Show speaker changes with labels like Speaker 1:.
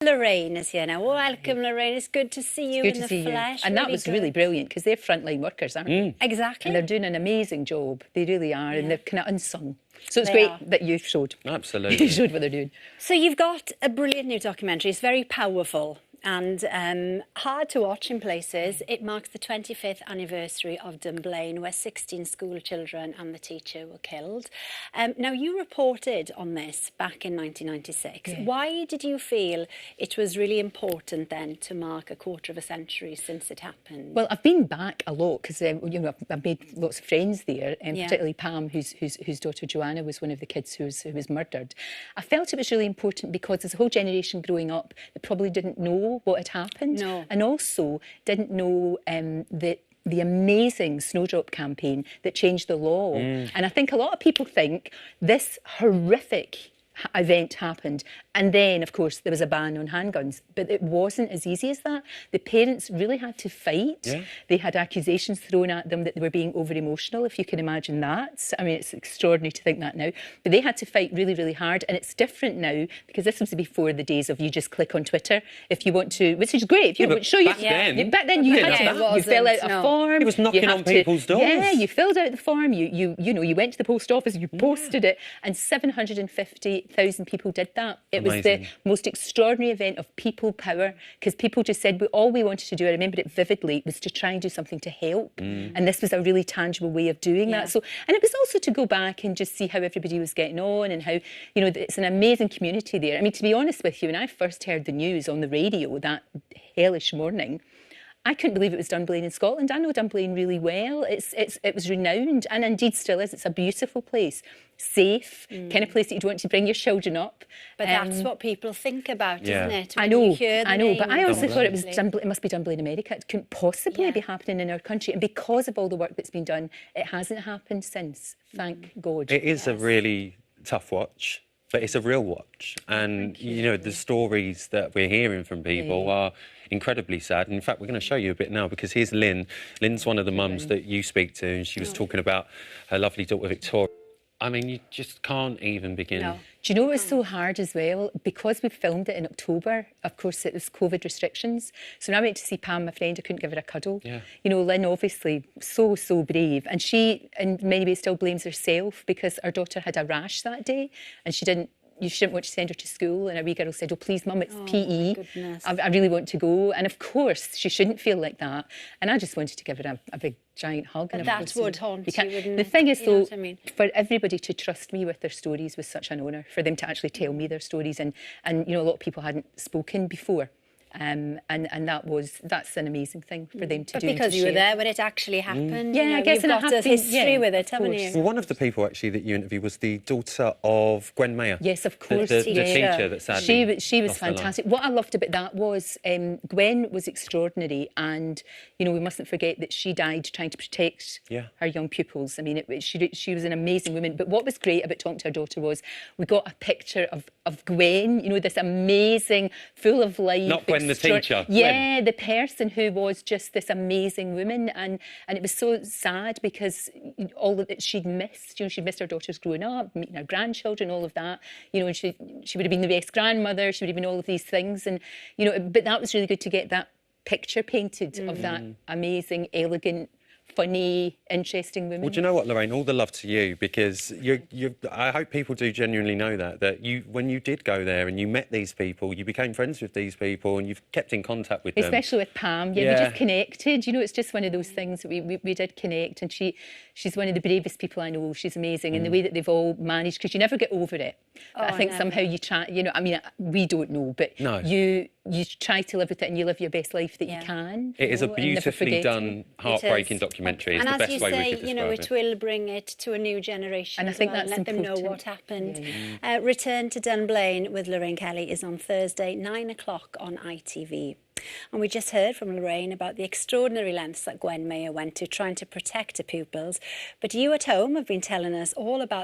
Speaker 1: Lorraine is here now. Welcome, Lorraine. It's good to see you in the flesh.
Speaker 2: And that was really brilliant because they're frontline workers, aren't they?
Speaker 1: Exactly.
Speaker 2: And they're doing an amazing job. They really are. And they're kind of unsung. So it's
Speaker 1: They
Speaker 2: great
Speaker 1: are.
Speaker 2: that you showed.
Speaker 3: Absolutely.
Speaker 2: You showed what they're doing.
Speaker 1: So you've got a brilliant new documentary. It's very powerful and hard to watch in places. It marks the 25th anniversary of Dunblane, where 16 school children and the teacher were killed. Now, you reported on this back in 1996.
Speaker 2: Yeah.
Speaker 1: Why did you feel it was really important then to mark a quarter of a century since it happened?
Speaker 2: Well, I've been back a lot because I've made lots of friends there, particularly Pam, whose daughter Joanna was one of the kids who was murdered. I felt it was really important because there's a whole generation growing up that probably didn't know what had happened, and also didn't know the amazing Snowdrop campaign that changed the law. And I think a lot of people think this horrific event happened and then, of course, there was a ban on handguns. But it wasn't as easy as that. The parents really had to fight. They had accusations thrown at them that they were being over-emotional, if you can imagine that. I mean, it's extraordinary to think that now. But they had to fight really, really hard. And it's different now because this was before the days of you just click on Twitter if you want to, which is great. If you want to show you... Back then you had to... You fill out a form.
Speaker 3: It was knocking on people's doors.
Speaker 2: Yeah, you filled out the form. You went to the post office, you posted it, and 750,000 people did that. It was the most extraordinary event of people power because people just said all we wanted to do, I remember it vividly, was to try and do something to help. And this was a really tangible way of doing that. So, and it was also to go back and just see how everybody was getting on and how, it's an amazing community there. I mean, to be honest with you, when I first heard the news on the radio that hellish morning, I couldn't believe it was Dunblane in Scotland. I know Dunblane really well. It was renowned and indeed still is. It's a beautiful place, safe, kind of place that you'd want to bring your children up.
Speaker 1: But that's what people think about, isn't it?
Speaker 2: I know, but I also thought it must be Dunblane, America. It couldn't possibly be happening in our country. And because of all the work that's been done, it hasn't happened since, thank God.
Speaker 3: It is a really tough watch. But it's a real watch. And, the stories that we're hearing from people are incredibly sad. And in fact, we're going to show you a bit now because here's Lynn. Lynn's one of the mums that you speak to, and she was talking about her lovely daughter, Victoria. I mean, you just can't even begin.
Speaker 2: No. Do you know what's so hard as well? Because we filmed it in October, of course, it was COVID restrictions. So when I went to see Pam, my friend, I couldn't give her a cuddle. Lynn, obviously, so brave. And she, in many ways, still blames herself because her daughter had a rash that day and she didn't want to send her to school, and a wee girl said, "Oh, please, Mum, it's PE. I really want to go." And of course, she shouldn't feel like that. And I just wanted to give her a big, giant hug.
Speaker 1: But that would haunt you, wouldn't
Speaker 2: The thing is, though,
Speaker 1: for
Speaker 2: everybody to trust me with their stories was such an honour, for them to actually tell me their stories. And a lot of people hadn't spoken before. And that's an amazing thing for them to do.
Speaker 1: But because you were there when it actually happened.
Speaker 2: I guess
Speaker 1: you've got a history with it, haven't you?
Speaker 3: Well, one of the people actually that you interviewed was the daughter of Gwen Mayer.
Speaker 2: Yes, of course.
Speaker 3: The teacher that sadly
Speaker 2: she was fantastic. What I loved about that was Gwen was extraordinary, and we mustn't forget that she died trying to protect her young pupils. I mean, she was an amazing woman. But what was great about talking to her daughter was we got a picture of Gwen. this amazing, full of life.
Speaker 3: Not Gwen the teacher.
Speaker 2: Yeah, the person who was just this amazing woman, and it was so sad because all that she'd missed. She'd missed her daughters growing up, meeting her grandchildren, all of that. And she would have been the best grandmother. She would have been all of these things, and but that was really good to get that picture painted of that amazing, elegant, funny, interesting women.
Speaker 3: Well, do you know what, Lorraine? All the love to you, because I hope people do genuinely know that when you did go there and you met these people, you became friends with these people and you've kept in contact with them.
Speaker 2: Especially with Pam. We just connected. It's just one of those things that we did connect, and she's one of the bravest people I know. She's amazing, and the way that they've all managed, because you never get over it. But I think somehow you try, I mean, we don't know, but you try to live with it and you live your best life that you can.
Speaker 3: It is a beautifully done, heartbreaking documentary. It's the best way we could describe it.
Speaker 1: It will bring it to a new generation,
Speaker 2: and I think that's
Speaker 1: let them know what happened. Return to Dunblane with Lorraine Kelly is on Thursday, 9:00 on ITV. And we just heard from Lorraine about the extraordinary lengths that Gwen Mayer went to trying to protect her pupils. But you at home have been telling us all about